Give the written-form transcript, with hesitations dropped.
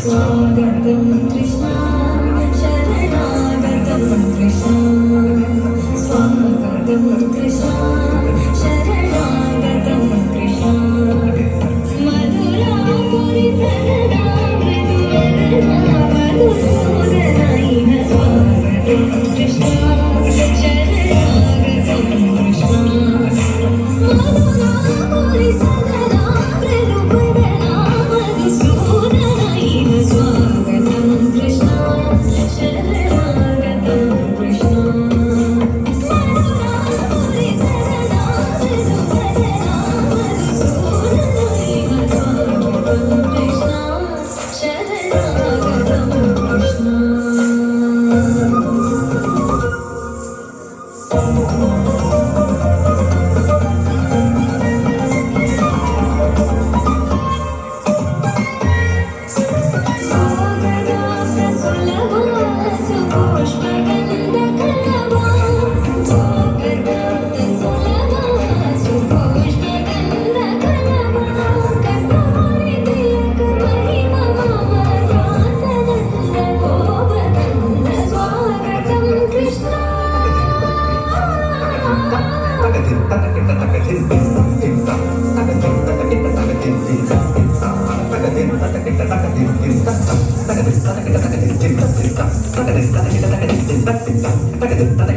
स्वागतं कृष्ण शरणागतं कृष्ण स्वागतं कृष्ण शरणागतं कृष्ण मधुरापुरि सरदा मृदुवदना मधुसूदनैः स्वागतं कृष्ण शरणागतं कृष्ण मधुरापुरि सरदा मृदुवदना मधुसूदनैः स्वागतं कृष्ण शरणागतं कृष्ण मधुरापुरि सरदा मृदुवदना मधुसूदनैः स्वागतं कृष्ण शरणागतं कृष्ण Thank you.